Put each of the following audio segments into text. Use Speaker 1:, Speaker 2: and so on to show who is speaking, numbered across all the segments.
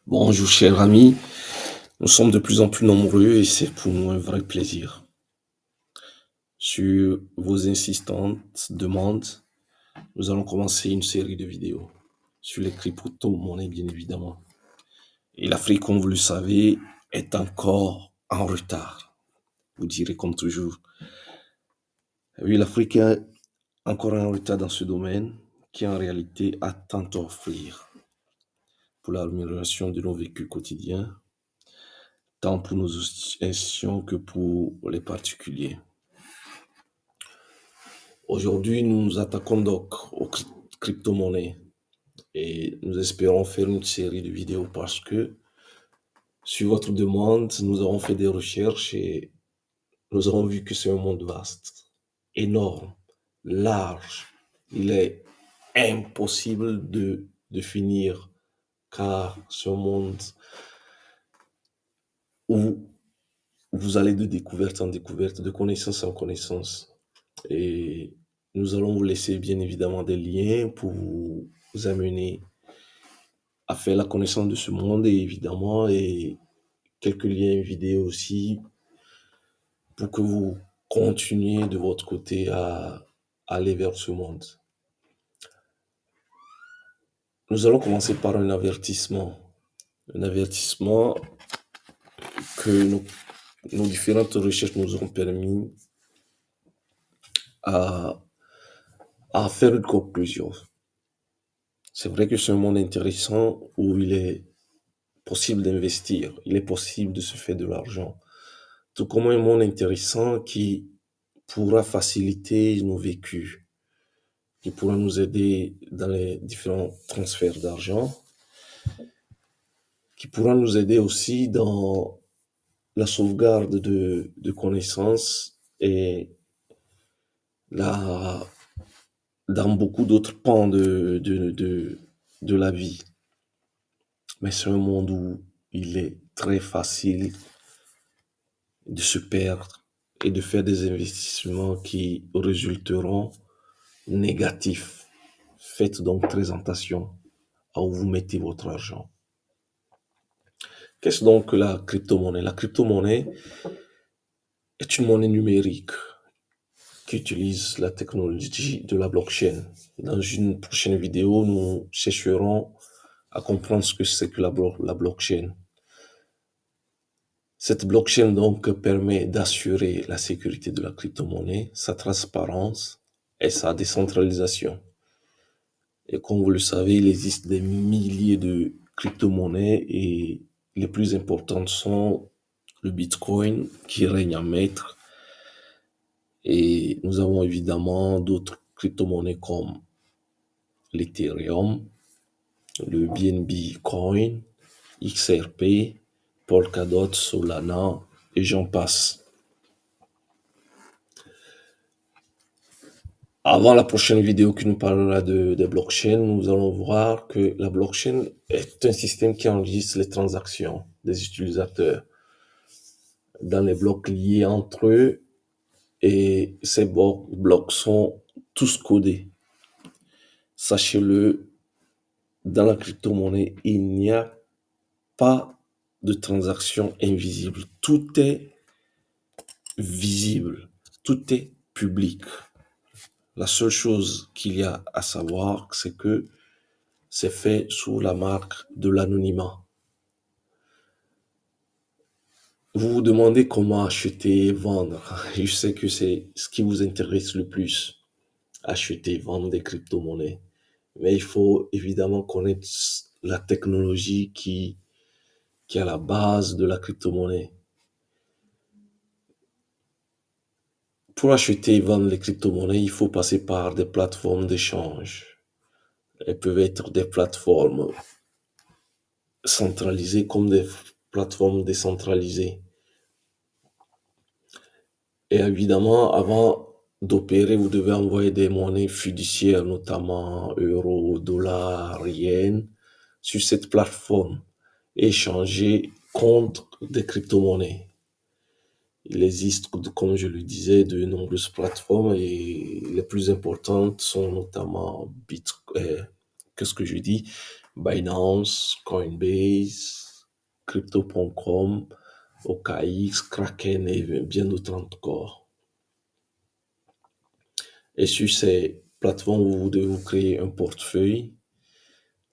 Speaker 1: Bonjour cher ami, nous sommes de plus en plus nombreux et c'est pour nous un vrai plaisir. Sur vos insistantes demandes, nous allons commencer une série de vidéos sur les crypto-monnaies bien évidemment. Et l'Afrique, comme vous le savez, est encore en retard. Vous direz comme toujours. Oui, l'Afrique est encore en retard dans ce domaine qui en réalité a tant à offrir pour l'amélioration de nos vécus quotidiens, tant pour nos institutions que pour les particuliers. Aujourd'hui, nous nous attaquons donc aux crypto-monnaies et nous espérons faire une série de vidéos parce que, sur votre demande, nous avons fait des recherches et nous avons vu que c'est un monde vaste, énorme, large. Il est impossible de finir car c'est un monde où vous allez de découverte en découverte, de connaissance en connaissance. Et nous allons vous laisser bien évidemment des liens pour vous amener à faire la connaissance de ce monde et évidemment et quelques liens vidéo aussi pour que vous continuiez de votre côté à aller vers ce monde. Nous allons commencer par un avertissement. Un avertissement que nos différentes recherches nous ont permis à, à faire une conclusion. C'est vrai que c'est un monde intéressant où il est possible d'investir, il est possible de se faire de l'argent. Tout comme un monde intéressant qui pourra faciliter nos vécus, qui pourra nous aider dans les différents transferts d'argent, qui pourra nous aider aussi dans la sauvegarde de connaissances et la, dans beaucoup d'autres pans de la vie. Mais c'est un monde où il est très facile de se perdre et de faire des investissements qui résulteront négatifs. Faites donc très attention à où vous mettez votre argent. Qu'est-ce donc que la crypto-monnaie? La crypto-monnaie est une monnaie numérique qui utilise la technologie de la blockchain. Dans une prochaine vidéo, nous chercherons à comprendre ce que c'est que la blockchain. Cette blockchain donc permet d'assurer la sécurité de la crypto-monnaie, sa transparence et sa décentralisation. Et comme vous le savez, il existe des milliers de crypto-monnaies et les plus importantes sont le Bitcoin qui règne en maître. Et nous avons évidemment d'autres crypto-monnaies comme l'Ethereum, le BNB Coin, XRP, Polkadot, Solana et j'en passe. Avant la prochaine vidéo qui nous parlera de blockchain, nous allons voir que la blockchain est un système qui enregistre les transactions des utilisateurs dans les blocs liés entre eux et ces blocs sont tous codés. Sachez-le, dans la crypto-monnaie, il n'y a pas de transaction invisible. Tout est visible, tout est public. La seule chose qu'il y a à savoir, c'est que c'est fait sous la marque de l'anonymat. Vous vous demandez comment acheter et vendre. Je sais que c'est ce qui vous intéresse le plus. Acheter, vendre des crypto-monnaies. Mais il faut évidemment connaître la technologie qui est à la base de la crypto-monnaie. Pour acheter et vendre les crypto-monnaies, il faut passer par des plateformes d'échange. Elles peuvent être des plateformes centralisées comme des plateformes décentralisées. Et évidemment, avant d'opérer, vous devez envoyer des monnaies fiduciaires, notamment euros, dollars, yens, sur cette plateforme et échanger contre des crypto-monnaies. Il existe, comme je le disais, de nombreuses plateformes et les plus importantes sont notamment qu'est-ce que je dis? Binance, Coinbase, Crypto.com, OKX, Kraken et bien d'autres encore. Et sur ces plateformes, vous devez vous créer un portefeuille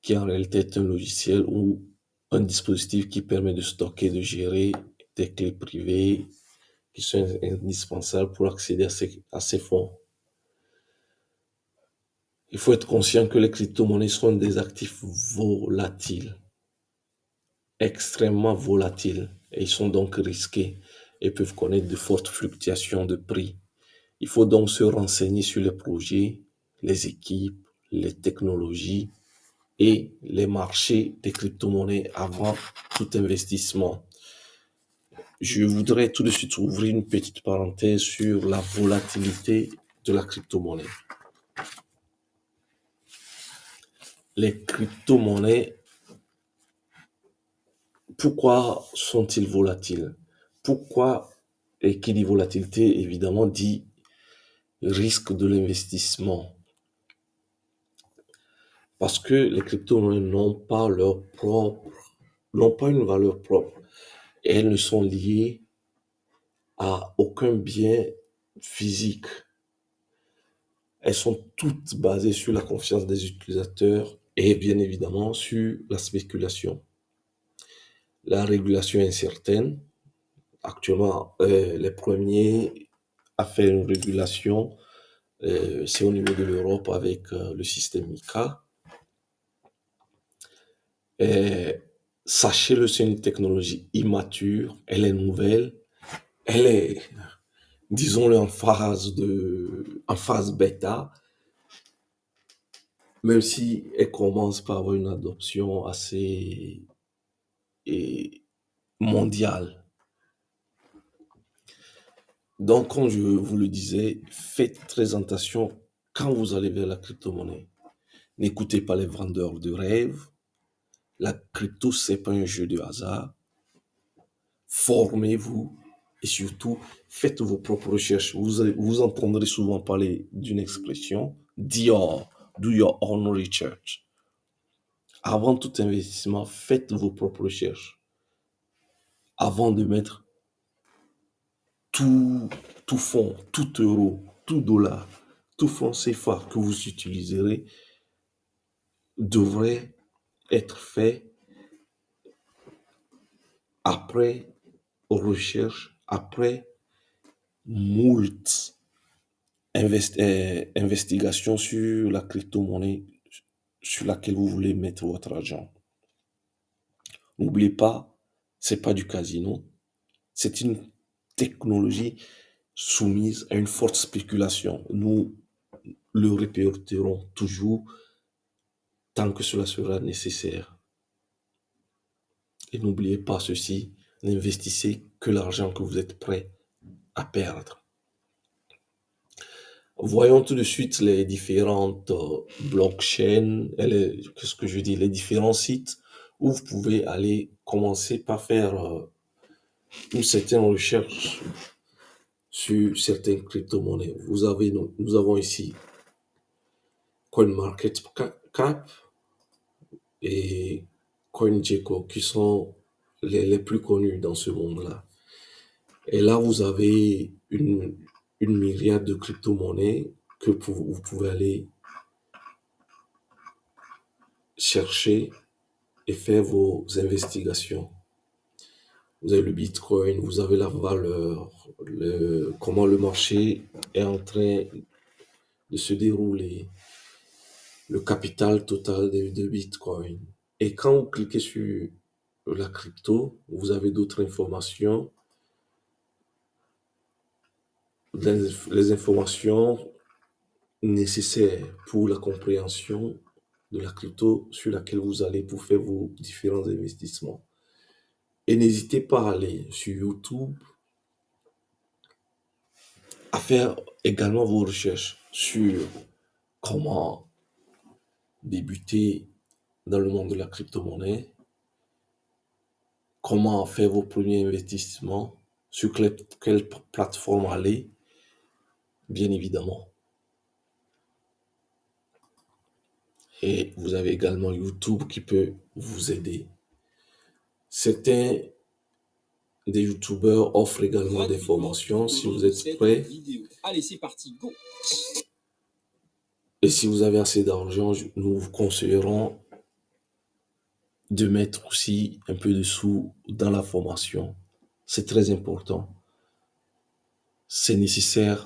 Speaker 1: qui en réalité est un logiciel ou un dispositif qui permet de stocker, de gérer des clés privées qui sont indispensables pour accéder à ces fonds. Il faut être conscient que les crypto-monnaies sont des actifs volatiles, extrêmement volatiles, et ils sont donc risqués et peuvent connaître de fortes fluctuations de prix. Il faut donc se renseigner sur les projets, les équipes, les technologies et les marchés des crypto-monnaies avant tout investissement. Je voudrais tout de suite ouvrir une petite parenthèse sur la volatilité de la crypto-monnaie. Les crypto-monnaies, pourquoi sont-ils volatiles? Pourquoi, et qui dit volatilité, évidemment, dit risque de l'investissement. Parce que les crypto-monnaies n'ont pas une valeur propre. Et elles ne sont liées à aucun bien physique. Elles sont toutes basées sur la confiance des utilisateurs et bien évidemment sur la spéculation. La régulation est incertaine. Actuellement, les premiers à faire une régulation, c'est au niveau de l'Europe avec le système MiCA. Sachez-le, c'est une technologie immature, elle est nouvelle, elle est, disons-le, en phase bêta, même si elle commence par avoir une adoption assez mondiale. Donc, comme je vous le disais, faites très attention quand vous allez vers la crypto-monnaie. N'écoutez pas les vendeurs de rêves. La crypto, c'est pas un jeu de hasard. Formez-vous et surtout, faites vos propres recherches. Vous entendrez souvent parler d'une expression, do your own research. Avant tout investissement, faites vos propres recherches. Avant de mettre tout fonds, tout euro, tout dollar, tout franc CFA que vous utiliserez devrait être fait après recherche, après moult investigations sur la crypto-monnaie sur laquelle vous voulez mettre votre argent. N'oubliez pas, c'est pas du casino, c'est une technologie soumise à une forte spéculation. Nous le répéterons toujours tant que cela sera nécessaire. Et n'oubliez pas ceci, n'investissez que l'argent que vous êtes prêt à perdre. Voyons tout de suite les différentes blockchains, qu'est-ce que je dis, les différents sites où vous pouvez aller commencer par faire une certaine recherche sur certaines crypto-monnaies. Nous avons ici CoinMarketCap et CoinGecko qui sont les plus connus dans ce monde-là. Et là, vous avez une myriade de crypto-monnaies que vous pouvez aller chercher et faire vos investigations. Vous avez le Bitcoin, vous avez la valeur, comment le marché est en train de se dérouler, le capital total de Bitcoin. Et quand vous cliquez sur la crypto, vous avez d'autres informations. Les informations nécessaires pour la compréhension de la crypto sur laquelle vous allez pour faire vos différents investissements. Et n'hésitez pas à aller sur YouTube, à faire également vos recherches sur comment débuter dans le monde de la crypto-monnaie, comment faire vos premiers investissements, sur quelle plateforme aller, bien évidemment. Et vous avez également YouTube qui peut vous aider. Certains des YouTubeurs offrent également des formations. Si vous êtes prêts
Speaker 2: Allez, c'est parti, go!
Speaker 1: et si vous avez assez d'argent, nous vous conseillerons de mettre aussi un peu de sous dans la formation. C'est très important. C'est nécessaire